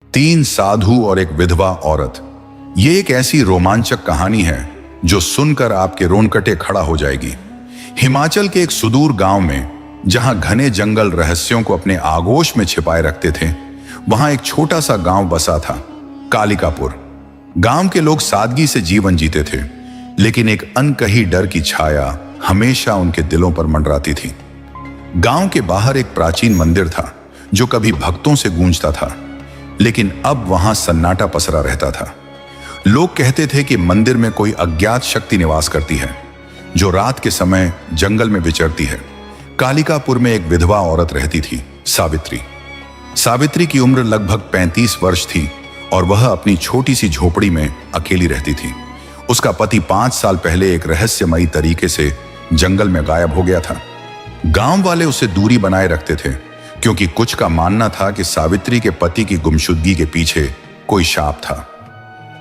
तीन साधु और एक विधवा औरत। ये एक ऐसी रोमांचक कहानी है जो सुनकर आपके रोंगटे खड़ा हो जाएगी। हिमाचल के एक सुदूर गांव में, जहां घने जंगल रहस्यों को अपने आगोश में छिपाए रखते थे, वहां एक छोटा सा गांव बसा था, कालिकापुर। गांव के लोग सादगी से जीवन जीते थे, लेकिन एक अनकही डर की छाया हमेशा उनके दिलों पर मंडराती थी। गांव के बाहर एक प्राचीन मंदिर था जो कभी भक्तों से गूंजता था, लेकिन अब वहां सन्नाटा पसरा रहता था। लोग कहते थे कि मंदिर में कोई अज्ञात शक्ति निवास करती है जो रात के समय जंगल में विचरती है। कालिकापुर में एक विधवा औरत रहती थी, सावित्री। सावित्री की उम्र लगभग 35 वर्ष थी और वह अपनी छोटी सी झोपड़ी में अकेली रहती थी। उसका पति 5 साल पहले एक रहस्यमयी तरीके से जंगल में गायब हो गया था। गांव वाले उसे दूरी बनाए रखते थे, क्योंकि कुछ का मानना था कि सावित्री के पति की गुमशुदगी के पीछे कोई शाप था।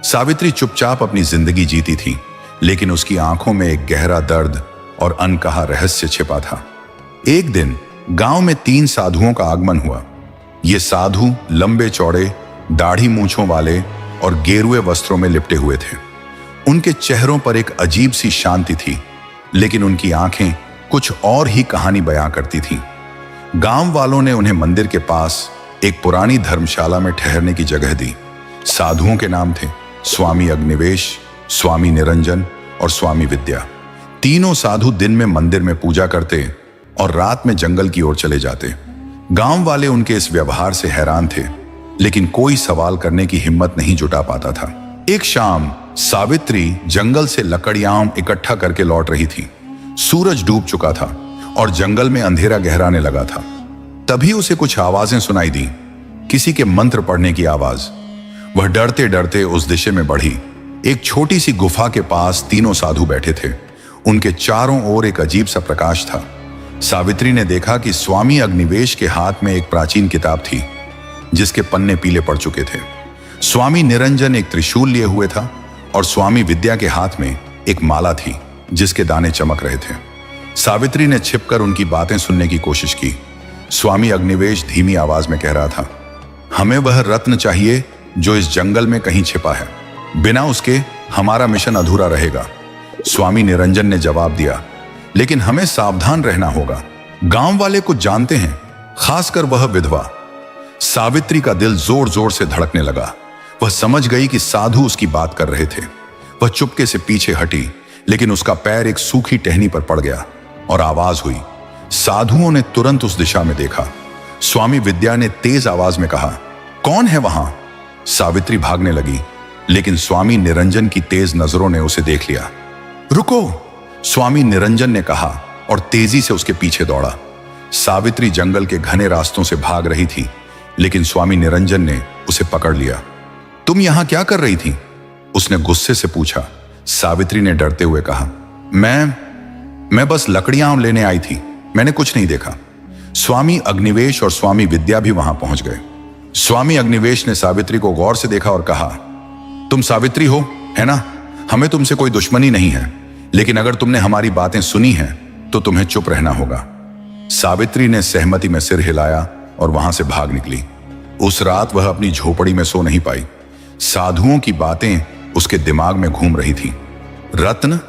सावित्री चुपचाप अपनी जिंदगी जीती थी, लेकिन उसकी आंखों में एक गहरा दर्द और अनकहा रहस्य छिपा था। एक दिन गांव में 3 साधुओं का आगमन हुआ। ये साधु लंबे चौड़े, दाढ़ी मूंछों वाले और गेरुए वस्त्रों में लिपटे हुए थे। उनके चेहरों पर एक अजीब सी शांति थी, लेकिन उनकी आंखें कुछ और ही कहानी बयां करती थीं। गांव वालों ने उन्हें मंदिर के पास एक पुरानी धर्मशाला में ठहरने की जगह दी। साधुओं के नाम थे स्वामी अग्निवेश, स्वामी निरंजन और स्वामी विद्या। तीनों साधु दिन में मंदिर में पूजा करते और रात में जंगल की ओर चले जाते। गांव वाले उनके इस व्यवहार से हैरान थे, लेकिन कोई सवाल करने की हिम्मत नहीं जुटा पाता था। एक शाम सावित्री जंगल से लकड़ियां इकट्ठा करके लौट रही थी। सूरज डूब चुका था और जंगल में अंधेरा गहराने लगा था। तभी उसे कुछ आवाजें सुनाई दी, किसी के मंत्र पढ़ने की आवाज। वह डरते डरते उस दिशा में बढ़ी। एक छोटी सी गुफा के पास तीनों साधु बैठे थे। उनके चारों ओर एक अजीब सा प्रकाश था। सावित्री ने देखा कि स्वामी अग्निवेश के हाथ में एक प्राचीन किताब थी, जिसके पन्ने पीले पड़ चुके थे। स्वामी निरंजन एक त्रिशूल लिए हुए था और स्वामी विद्या के हाथ में एक माला थी, जिसके दाने चमक रहे थे। सावित्री ने छिपकर उनकी बातें सुनने की कोशिश की। स्वामी अग्निवेश धीमी आवाज में कह रहा था, हमें वह रत्न चाहिए जो इस जंगल में कहीं छिपा है। बिना उसके हमारा मिशन अधूरा रहेगा। स्वामी निरंजन ने जवाब दिया, लेकिन हमें सावधान रहना होगा। गांव वाले कुछ जानते हैं, खासकर वह विधवा। सावित्री का दिल जोर जोर से धड़कने लगा। वह समझ गई कि साधु उसकी बात कर रहे थे। वह चुपके से पीछे हटी, लेकिन उसका पैर एक सूखी टहनी पर पड़ गया और आवाज हुई। साधुओं ने तुरंत उस दिशा में देखा। स्वामी विद्या ने तेज आवाज में कहा, कौन है वहां? सावित्री भागने लगी, लेकिन स्वामी निरंजन की तेज नजरों ने उसे देख लिया। रुको, स्वामी निरंजन ने कहा और तेजी से उसके पीछे दौड़ा। सावित्री जंगल के घने रास्तों से भाग रही थी, लेकिन स्वामी निरंजन ने उसे पकड़ लिया। तुम यहां क्या कर रही थी? उसने गुस्से से पूछा। सावित्री ने डरते हुए कहा, मैं बस लकड़ियां लेने आई थी, मैंने कुछ नहीं देखा। स्वामी अग्निवेश और स्वामी विद्या भी वहां पहुंच गए। स्वामी अग्निवेश ने सावित्री को गौर से देखा और कहा, तुम सावित्री हो, है ना? हमें तुमसे कोई दुश्मनी नहीं है, लेकिन अगर तुमने हमारी बातें सुनी हैं तो तुम्हें चुप रहना होगा। सावित्री ने सहमति में सिर हिलाया और वहां से भाग निकली। उस रात वह अपनी झोपड़ी में सो नहीं पाई। साधुओं की बातें उसके दिमाग में घूम रही थी। रत्न,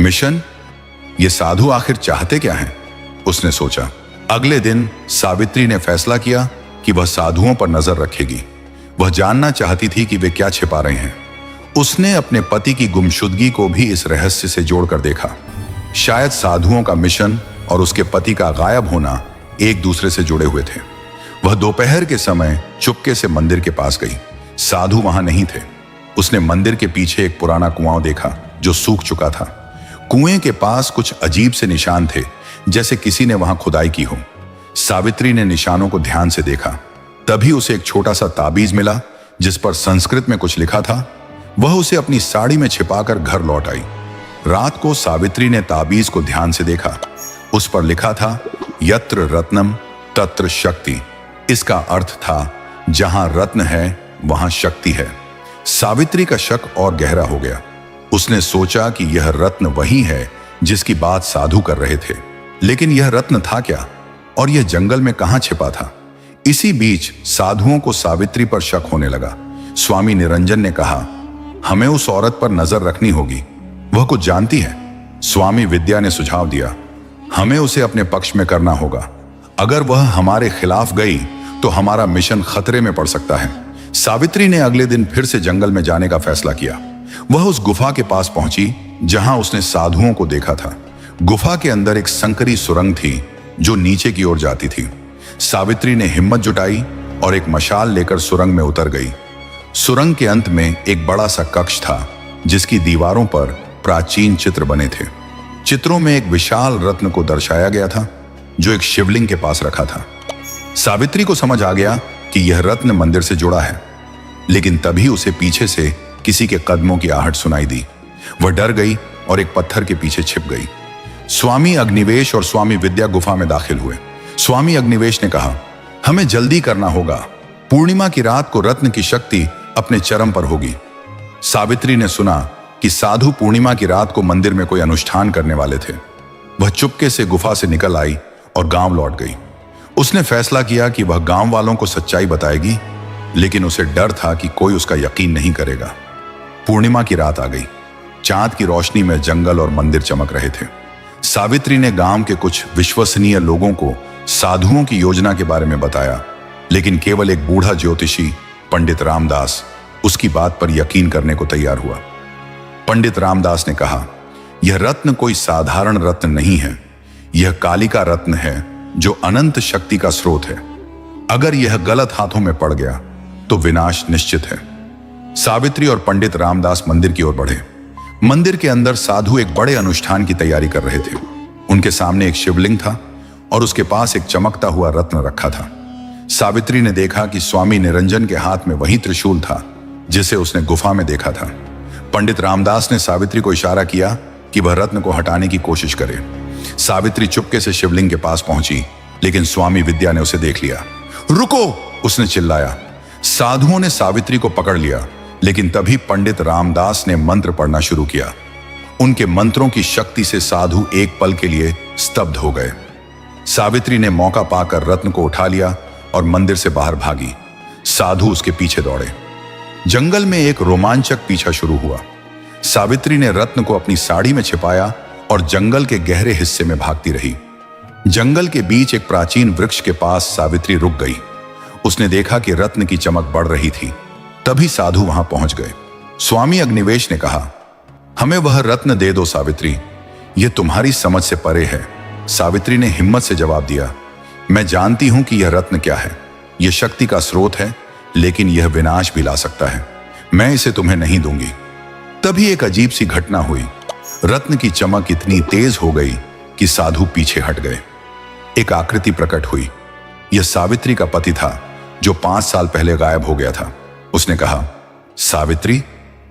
मिशन, ये साधु आखिर चाहते क्या हैं? उसने सोचा। अगले दिन सावित्री ने फैसला किया कि वह साधुओं पर नजर रखेगी। वह जानना चाहती थी कि वे क्या छिपा रहे हैं। उसने अपने पति की गुमशुदगी को भी इस रहस्य से जोड़कर देखा। शायद साधुओं का मिशन और उसके पति का गायब होना एक दूसरे से जुड़े हुए थे। वह दोपहर के समय चुपके से मंदिर के पास गई। साधु वहां नहीं थे। उसने मंदिर के पीछे एक पुराना कुआं देखा जो सूख चुका था। कुएं के पास कुछ अजीब से निशान थे, जैसे किसी ने वहां खुदाई की हो। सावित्री ने निशानों को ध्यान से देखा। तभी उसे एक छोटा सा ताबीज मिला, जिस पर संस्कृत में कुछ लिखा था। वह उसे अपनी साड़ी में छिपाकर घर लौट आई। रात को सावित्री ने ताबीज को ध्यान से देखा। उस पर लिखा था, यत्र रत्नम तत्र शक्ति। इसका अर्थ था, जहां रत्न है वहां शक्ति है। सावित्री का शक और गहरा हो गया। उसने सोचा कि यह रत्न वही है जिसकी बात साधु कर रहे थे, लेकिन यह रत्न था क्या और यह जंगल में कहां छिपा था? इसी बीच साधुओं को सावित्री पर शक होने लगा। स्वामी निरंजन ने कहा, हमें उस औरत पर नजर रखनी होगी, वह कुछ जानती है। स्वामी विद्या ने सुझाव दिया, हमें उसे अपने पक्ष में करना होगा। अगर वह हमारे खिलाफ गई तो हमारा मिशन खतरे में पड़ सकता है। सावित्री ने अगले दिन फिर से जंगल में जाने का फैसला किया। वह उस गुफा के पास पहुंची जहां उसने साधुओं को देखा था। गुफा के अंदर एक संकरी सुरंग थी जो नीचे की ओर जाती थी। सावित्री ने हिम्मत जुटाई और एक मशाल लेकर सुरंग में उतर गई। सुरंग के अंत में एक बड़ा सा कक्ष था जिसकी दीवारों पर प्राचीन चित्र बने थे। चित्रों में एक विशाल रत्न को दर्शाया गया था जो एक शिवलिंग के पास रखा था। सावित्री को समझ आ गया कि यह रत्न मंदिर से जुड़ा है, लेकिन तभी उसे पीछे से किसी के कदमों की आहट सुनाई दी। वह डर गई और एक पत्थर के पीछे छिप गई। स्वामी अग्निवेश और स्वामी विद्या गुफा में दाखिल हुए। स्वामी अग्निवेश ने कहा, हमें जल्दी करना होगा, पूर्णिमा की रात को रत्न की शक्ति अपने चरम पर होगी। सावित्री ने सुना कि साधु पूर्णिमा की रात को मंदिर में कोई अनुष्ठान करने वाले थे। वह चुपके से गुफा से निकल आई और गांव लौट गई। उसने फैसला किया कि वह गांव वालों को सच्चाई बताएगी, लेकिन उसे डर था कि कोई उसका यकीन नहीं करेगा। पूर्णिमा की रात आ गई। चांद की रोशनी में जंगल और मंदिर चमक रहे थे। सावित्री ने गांव के कुछ विश्वसनीय लोगों को साधुओं की योजना के बारे में बताया, लेकिन केवल एक बूढ़ा ज्योतिषी पंडित रामदास उसकी बात पर यकीन करने को तैयार हुआ। पंडित रामदास ने कहा, यह रत्न कोई साधारण रत्न नहीं है, यह कालिका रत्न है जो अनंत शक्ति का स्रोत है। अगर यह गलत हाथों में पड़ गया तो विनाश निश्चित है। सावित्री और पंडित रामदास मंदिर की ओर बढ़े। मंदिर के अंदर साधु एक बड़े अनुष्ठान की तैयारी कर रहे थे। उनके सामने एक शिवलिंग था और उसके पास एक चमकता हुआ रत्न रखा था। सावित्री ने देखा कि स्वामी निरंजन के हाथ में वही त्रिशूल था जिसे उसने गुफा में देखा था। पंडित रामदास ने सावित्री को इशारा किया कि वह रत्न को हटाने की कोशिश करे। सावित्री चुपके से शिवलिंग के पास पहुंची, लेकिन स्वामी विद्या ने उसे देख लिया। रुको, उसने चिल्लाया। साधुओं ने सावित्री को पकड़ लिया, लेकिन तभी पंडित रामदास ने मंत्र पढ़ना शुरू किया। उनके मंत्रों की शक्ति से साधु एक पल के लिए स्तब्ध हो गए। सावित्री ने मौका पाकर रत्न को उठा लिया और मंदिर से बाहर भागी। साधु उसके पीछे दौड़े। जंगल में एक रोमांचक पीछा शुरू हुआ। सावित्री ने रत्न को अपनी साड़ी में छिपाया और जंगल के गहरे हिस्से में भागती रही। जंगल के बीच एक प्राचीन वृक्ष के पास सावित्री रुक गई। उसने देखा कि रत्न की चमक बढ़ रही थी। तभी साधु वहां पहुंच गए। स्वामी अग्निवेश ने कहा, हमें वह रत्न दे दो सावित्री, यह तुम्हारी समझ से परे है। सावित्री ने हिम्मत से जवाब दिया, मैं जानती हूं कि यह रत्न क्या है। यह शक्ति का स्रोत है, लेकिन यह विनाश भी ला सकता है। मैं इसे तुम्हें नहीं दूंगी। तभी एक अजीब सी घटना हुई। रत्न की चमक इतनी तेज हो गई कि साधु पीछे हट गए। एक आकृति प्रकट हुई। यह सावित्री का पति था जो 5 साल पहले गायब हो गया था। उसने कहा, सावित्री,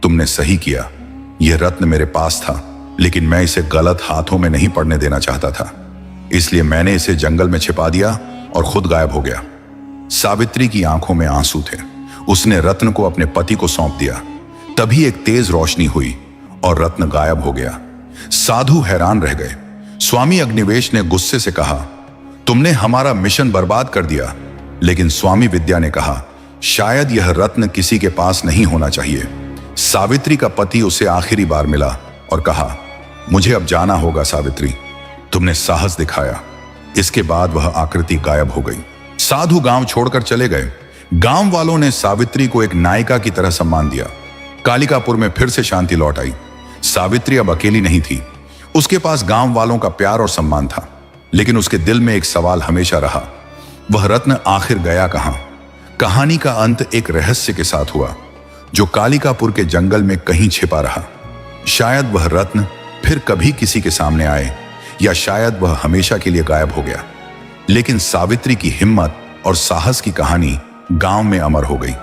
तुमने सही किया। यह रत्न मेरे पास था, लेकिन मैं इसे गलत हाथों में नहीं पड़ने देना चाहता था, इसलिए मैंने इसे जंगल में छिपा दिया और खुद गायब हो गया। सावित्री की आंखों में आंसू थे। उसने रत्न को अपने पति को सौंप दिया। तभी एक तेज रोशनी हुई और रत्न गायब हो गया। साधु हैरान रह गए। स्वामी अग्निवेश ने गुस्से से कहा, तुमने हमारा मिशन बर्बाद कर दिया। लेकिन स्वामी विद्या ने कहा, शायद यह रत्न किसी के पास नहीं होना चाहिए। सावित्री का पति उसे आखिरी बार मिला और कहा, मुझे अब जाना होगा सावित्री, तुमने साहस दिखाया। इसके बाद वह आकृति गायब हो गई। साधु गांव छोड़कर चले गए। गांव वालों ने सावित्री को एक नायिका की तरह सम्मान दिया। कालिकापुर में फिर से शांति लौट आई। सावित्री अब अकेली नहीं थी। उसके पास गांव वालों का प्यार और सम्मान था, लेकिन उसके दिल में एक सवाल हमेशा रहा, वह रत्न आखिर गया कहां? कहानी का अंत एक रहस्य के साथ हुआ जो कालिकापुर के जंगल में कहीं छिपा रहा। शायद वह रत्न फिर कभी किसी के सामने आए, या शायद वह हमेशा के लिए गायब हो गया। लेकिन सावित्री की हिम्मत और साहस की कहानी गांव में अमर हो गई।